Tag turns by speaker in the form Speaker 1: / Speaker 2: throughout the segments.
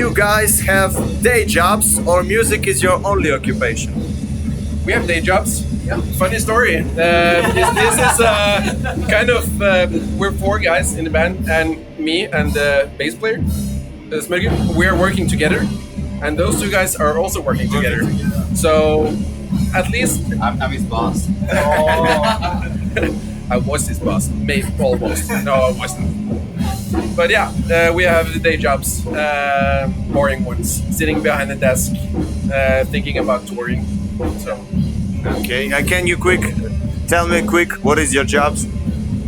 Speaker 1: you guys have day jobs or music is your only occupation?
Speaker 2: We have day jobs. Yeah. Funny story. This is kind of we're four guys in the band, and me and the bass player, Smörgel. We are working together, and those two guys are also working together. So at least
Speaker 3: I'm his boss.
Speaker 2: I was his boss, maybe almost. No, I wasn't. But yeah, we have the day jobs, boring ones, sitting behind the desk, thinking about touring. So.
Speaker 1: Okay, can you tell me quick, what is your jobs?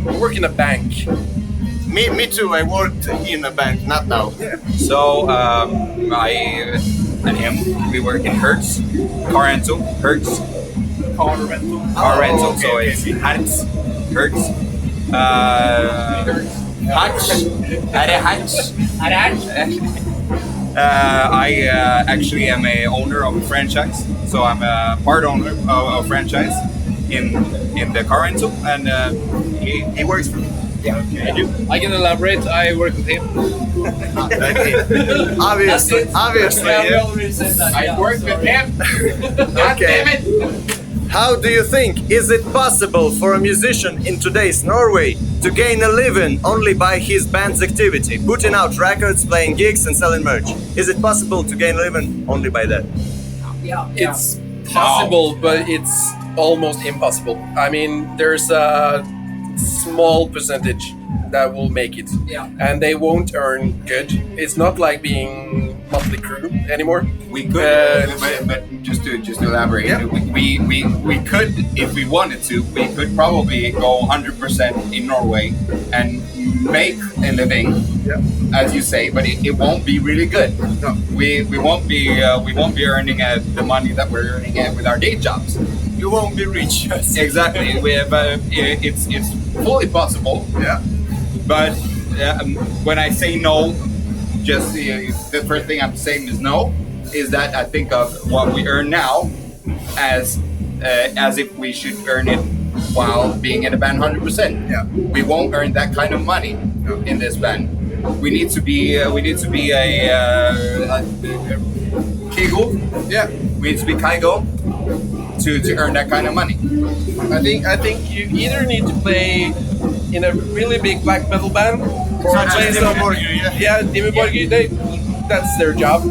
Speaker 2: I work in a bank.
Speaker 1: Me too, I worked in a bank, not now.
Speaker 2: Yeah.
Speaker 3: So I and him, we work in Hertz, car rental, Hertz.
Speaker 2: Car rental.
Speaker 3: Car rental,
Speaker 1: okay,
Speaker 3: so it's Hertz. Hertz. Hatch. I actually am a owner of a franchise, so I'm a part owner of a franchise in the car rental, and he works for me.
Speaker 2: Yeah, okay. I can elaborate. I work with him.
Speaker 1: Obviously, yeah.
Speaker 2: I work with him. God damn it!
Speaker 1: How do you think, is it possible for a musician in today's Norway to gain a living only by his band's activity, putting out records, playing gigs and selling merch? Is it possible to gain a living only by that?
Speaker 2: Yeah. It's possible, but it's almost impossible. I mean, there's a small percentage that will make it, and they won't earn good. It's not like being monthly crew anymore.
Speaker 3: We could, but just to elaborate, we could, if we wanted to, we could probably go 100% in Norway and make a living, as you say, but it won't be really good. No. We won't be earning the money that we're earning with our day jobs.
Speaker 1: You won't be rich.
Speaker 3: Exactly. We have, it's fully possible.
Speaker 1: Yeah.
Speaker 3: But when I say no, just the first thing I'm saying is no, is that I think of what we earn now as if we should earn it while being in a band 100%.
Speaker 1: Yeah.
Speaker 3: We won't earn that kind of money in this band. We need to be a Kegel.
Speaker 1: Yeah.
Speaker 3: We need to be Kegel to earn that kind of money.
Speaker 2: I think you either need to play in a really big black metal band, or play some Dimmu Borgir. That's their job,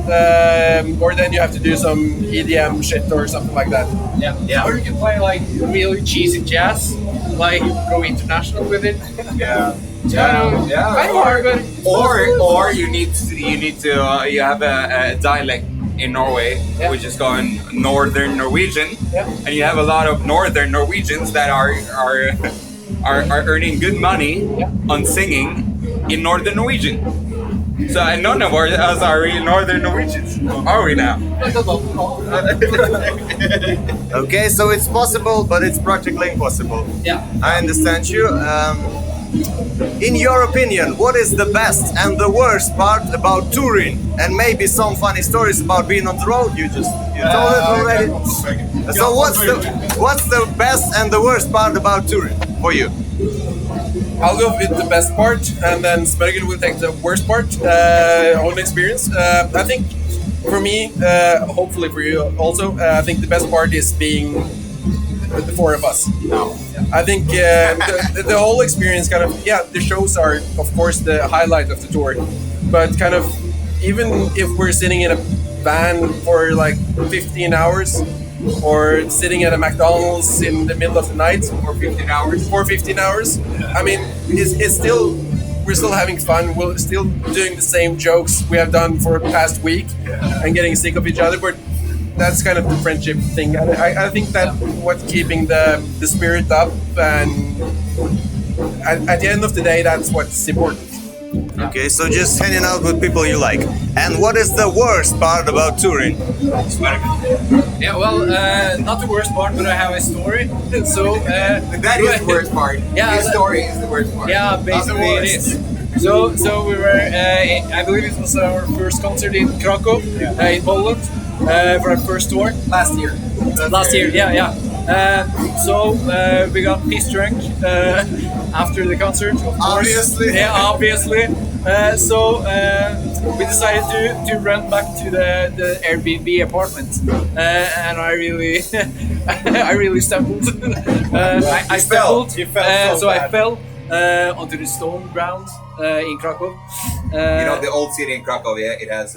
Speaker 2: or then you have to do some EDM shit or something like that.
Speaker 3: Yeah.
Speaker 2: Or you can play like really cheesy jazz, like go international with it.
Speaker 3: Yeah.
Speaker 2: Kind of hard, but
Speaker 3: or you have a dialect in Norway, which is called Northern Norwegian, and you have a lot of Northern Norwegians that are earning good money on singing in Northern Norwegian. So none of us are really Northern Norwegians, are we now?
Speaker 1: Okay, so it's possible, but it's practically impossible.
Speaker 2: Yeah.
Speaker 1: I understand you. In your opinion, what is the best and the worst part about touring? And maybe some funny stories about being on the road. You told it already. So what's the best and the worst part about touring for you?
Speaker 2: I'll go with the best part, and then Smörgel will take the worst part. Own experience. I think for me, hopefully for you also, I think the best part is being the four of us. I think the whole experience kind of, the shows are of course the highlight of the tour, but kind of even if we're sitting in a van for like 15 hours, or sitting at a McDonald's in the middle of the night for 15 hours. I mean, we're still having fun. We're still doing the same jokes we have done for the past week and getting sick of each other. But that's kind of the friendship thing. I think that what's keeping the spirit up, and at the end of the day, that's what's important.
Speaker 1: Okay, so just hanging out with people you like. And what is the worst part about touring?
Speaker 4: Yeah, well, not the worst part, but I have a story. So
Speaker 3: that is the worst part.
Speaker 4: Yeah,
Speaker 3: his story is the worst part.
Speaker 4: Yeah, basically it is. So we were, I believe it was our first concert in Krakow, in Poland, for our first tour.
Speaker 3: Last year.
Speaker 4: Yeah. So we got piss drunk after the concert, of course.
Speaker 1: Obviously.
Speaker 4: Yeah, obviously. We decided to run back to the Airbnb apartment, and I really I really stumbled. I stumbled,
Speaker 3: You fell so
Speaker 4: I
Speaker 3: bad.
Speaker 4: fell onto the stone ground in Krakow.
Speaker 3: You know the old city in Krakow, yeah, it has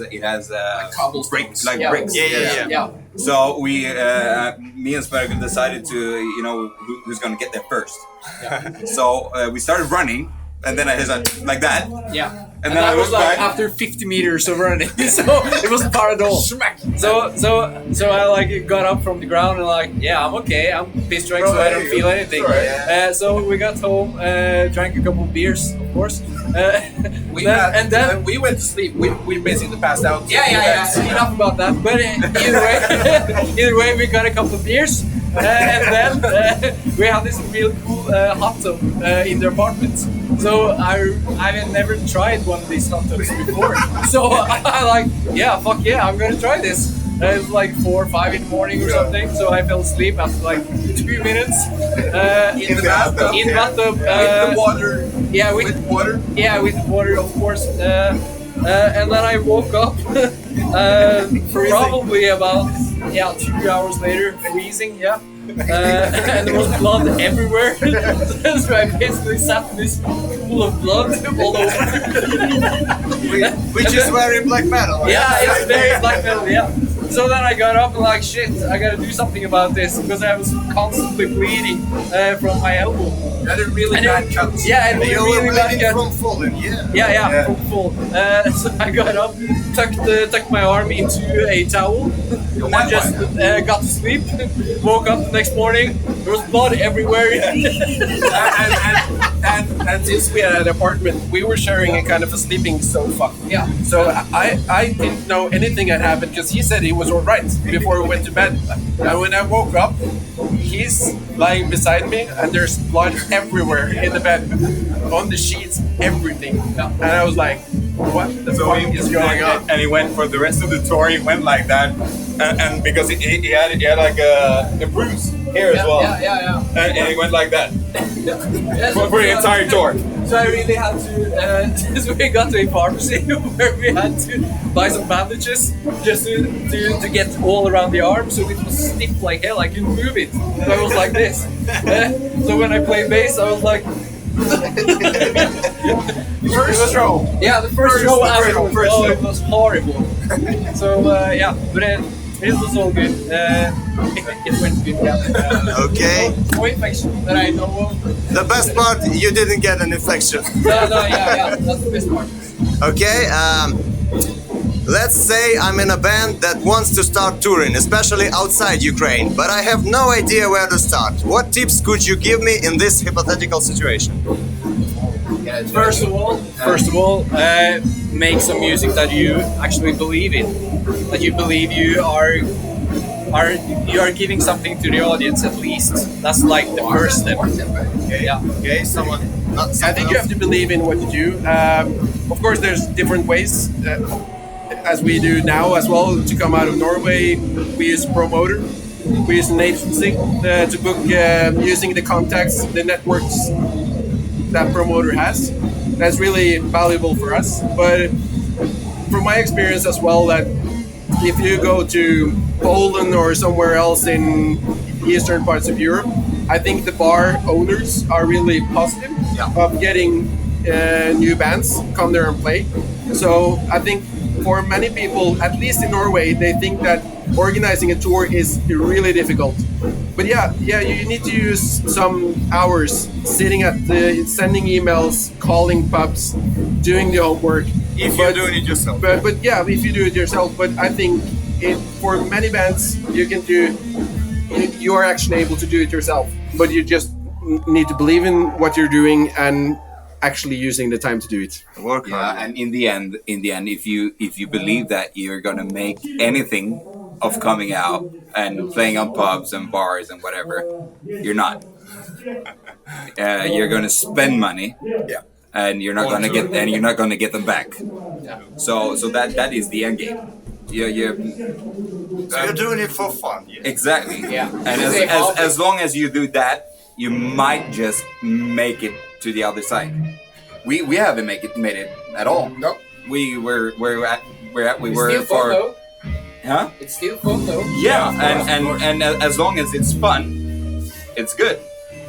Speaker 2: Cobblestones.
Speaker 3: bricks, like
Speaker 4: Yeah.
Speaker 3: bricks.
Speaker 4: Yeah.
Speaker 3: So we, me and Svergen decided to, you know, who's gonna get there first. So we started running, and then I was like that.
Speaker 4: Yeah.
Speaker 3: And
Speaker 4: And
Speaker 3: then
Speaker 4: that
Speaker 3: I
Speaker 4: was
Speaker 3: looked
Speaker 4: like
Speaker 3: back.
Speaker 4: after 50 meters of running, so it wasn't far at all. So I like got up from the ground and like, yeah, I'm okay. I'm pissed drunk, so I don't feel anything. So we got home, drank a couple of beers, of course. Then
Speaker 2: we went to sleep. We basically passed out.
Speaker 4: yeah. Enough about that. But either way, we got a couple of beers, and then we had this really cool hot tub in the apartment. So I had never tried one of these hot tubs before. So I like, yeah, fuck yeah, I'm gonna try this. It was like 4 or 5 in the morning or something. So I fell asleep after like 2 minutes
Speaker 3: In the bathtub.
Speaker 4: in bathtub.
Speaker 2: With the water.
Speaker 4: Yeah,
Speaker 2: With water.
Speaker 4: yeah, with water, of course. And then I woke up probably about 2 hours later, freezing. Yeah. And there was blood everywhere. So I basically sat in this pool of blood all over.
Speaker 1: Which is very black metal. Right?
Speaker 4: Yeah, it's very black metal. Yeah. So then I got up and like, shit, I gotta do something about this because I was constantly bleeding from my elbow.
Speaker 2: Had a really
Speaker 4: And
Speaker 2: bad
Speaker 4: it-
Speaker 2: cut.
Speaker 4: Yeah, and
Speaker 1: You
Speaker 4: really
Speaker 1: were
Speaker 4: bad
Speaker 1: bleeding
Speaker 4: cut.
Speaker 1: from falling, yeah.
Speaker 4: Yeah, from full. So I got up, tucked my arm into a towel, and then just got to sleep. Woke up the next morning, there was blood everywhere.
Speaker 2: And since we had an apartment, we were sharing a kind of a sleeping sofa.
Speaker 4: Yeah.
Speaker 2: So I didn't know anything had happened because he said he was all right before we went to bed. And when I woke up, he's lying beside me, and there's blood everywhere in the bed, on the sheets, everything. And I was like, what the fuck is going on?
Speaker 3: And he went for the rest of the tour. He went like that, and because he had like a bruise here as well.
Speaker 4: Yeah.
Speaker 3: And he went like that
Speaker 4: Yeah,
Speaker 3: for the entire tour.
Speaker 4: So I really had to. So we got to a pharmacy where we had to buy some bandages just to get all around the arm, so it was stiff like hell. I couldn't move it. So I was like this. So when I played bass, I was like.
Speaker 2: First row.
Speaker 4: Yeah, the first show afterwards.
Speaker 2: first
Speaker 4: Oh,
Speaker 2: show.
Speaker 4: it was horrible. So yeah, but it was all good. It went good. Yeah.
Speaker 1: Okay.
Speaker 4: No infection that I know of.
Speaker 1: The best part, you didn't get an infection.
Speaker 4: No, yeah, that's the best part.
Speaker 1: Okay. Let's say I'm in a band that wants to start touring, especially outside Ukraine, but I have no idea where to start. What tips could you give me in this hypothetical situation?
Speaker 4: First of all, make some music that you actually believe in. That you believe you are giving something to the audience at least. That's like the first step. Yeah.
Speaker 1: Okay, someone.
Speaker 2: I think you have to believe in what you do. Of course, there's different ways, as we do now as well, to come out of Norway. We use a promoter. We use an agency to book using the contacts, the networks that promoter has. That's really valuable for us. But from my experience as well, that if you go to Poland or somewhere else in eastern parts of Europe, I think the bar owners are really positive of getting new bands come there and play. So I think for many people, at least in Norway, they think that organizing a tour is really difficult. But yeah, you need to use some hours sitting at sending emails, calling pubs, doing the homework.
Speaker 1: If you're doing it yourself.
Speaker 2: But yeah, if you do it yourself. But I think for many bands, you are actually able to do it yourself. But you just need to believe in what you're doing and actually using the time to do it.
Speaker 1: Work hard.
Speaker 3: Yeah, and in the end, if you believe that you're gonna make anything of coming out and playing on pubs and bars and whatever, you're not. You're gonna spend money, and you're not gonna get them back. So that is the end game.
Speaker 1: So you're doing it for fun.
Speaker 3: Exactly.
Speaker 4: Yeah.
Speaker 3: And as long as you do that, you might just make it to the other side. we haven't made it at all.
Speaker 2: No.
Speaker 3: We were
Speaker 4: It's still fun though.
Speaker 3: huh?
Speaker 4: It's still fun though.
Speaker 3: Yeah,
Speaker 2: of course.
Speaker 3: and as long as it's fun, it's good.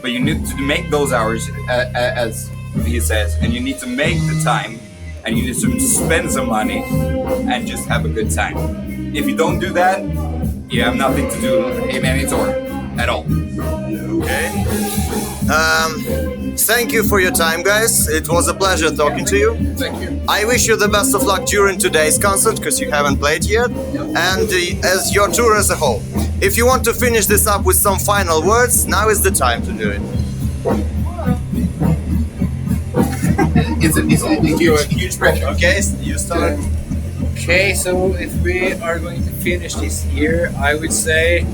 Speaker 3: But you need to make those hours, as he says, and you need to make the time, and you need to spend some money, and just have a good time. If you don't do that, you have nothing to do in any tour at all.
Speaker 1: Okay. Thank you for your time, guys. It was a pleasure talking to you.
Speaker 2: Thank you.
Speaker 1: I wish you the best of luck during today's concert, because you haven't played yet, and as your tour as a whole. If you want to finish this up with some final words, now is the time to do it.
Speaker 2: It's a huge pressure.
Speaker 1: Okay, you start.
Speaker 4: Okay, so if we are going to finish this year, I would say,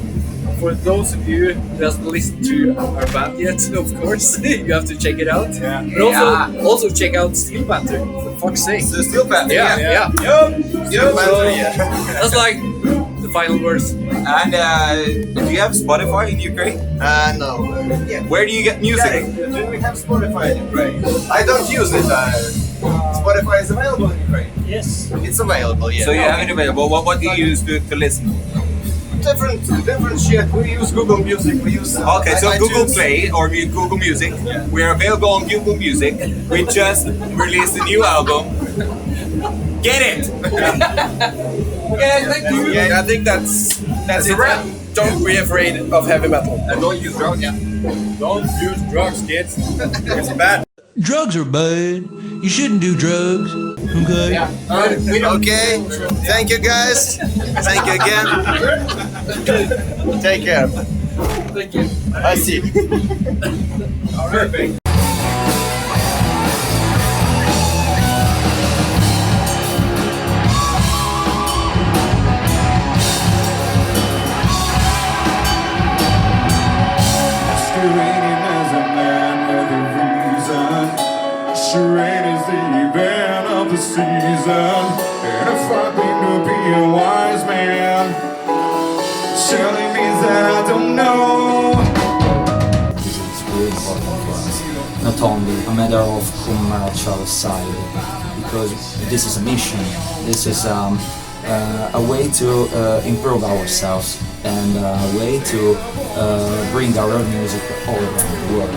Speaker 4: for those of you who hasn't listened to our band yet, of course, you have to check it out.
Speaker 3: Yeah.
Speaker 4: But also check out Steel Panther, for fuck's sake.
Speaker 3: So Steel Panther.
Speaker 4: Yeah.
Speaker 1: Steel Panther, yeah.
Speaker 4: That's like the final words.
Speaker 3: And do you have Spotify in Ukraine?
Speaker 1: No.
Speaker 3: Where do you get music?
Speaker 1: Do we have Spotify in Ukraine? I don't use it. Spotify is available in Ukraine.
Speaker 4: Yes.
Speaker 1: It's available, yeah.
Speaker 3: So you have it available. What do you use to listen?
Speaker 1: Different shit. We use Google Music. We use
Speaker 3: Okay, so Google
Speaker 1: iTunes.
Speaker 3: Play or Google Music. We are available on Google Music. We just released a new album. Get it!
Speaker 2: Okay, thank you.
Speaker 1: Yeah.
Speaker 2: I think that's
Speaker 3: a
Speaker 2: it.
Speaker 3: wrap.
Speaker 2: Don't be afraid of heavy metal.
Speaker 3: And don't use drugs. Yeah.
Speaker 2: Don't use drugs, kids. It's bad.
Speaker 5: Drugs are bad. You shouldn't do drugs. Okay?
Speaker 1: Okay. Thank you, guys. Thank you again. Take care.
Speaker 4: Thank you.
Speaker 1: I see.
Speaker 3: Perfect.
Speaker 6: Masquerading as a man with a reason. Charade is the event of the season. And if I think to be a wise man, surely means that I don't know.
Speaker 7: It's really important for us. Not only a matter of commercial side, because this is a mission. This is a way to improve ourselves and a way to bring our own music all around the world.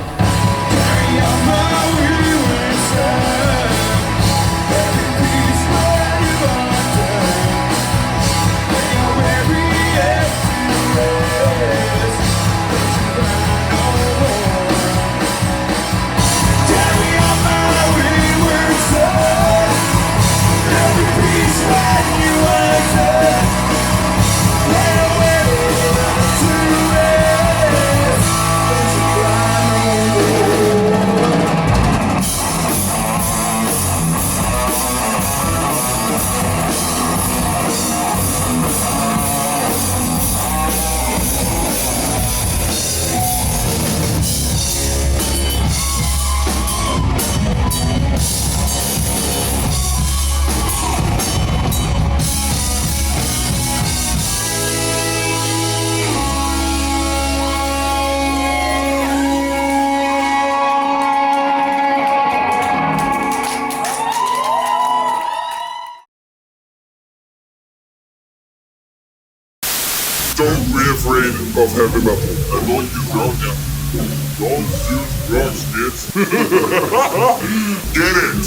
Speaker 6: Don't be afraid of heavy metal. And don't use drugs, yeah. Don't use drugs, kids. Get it!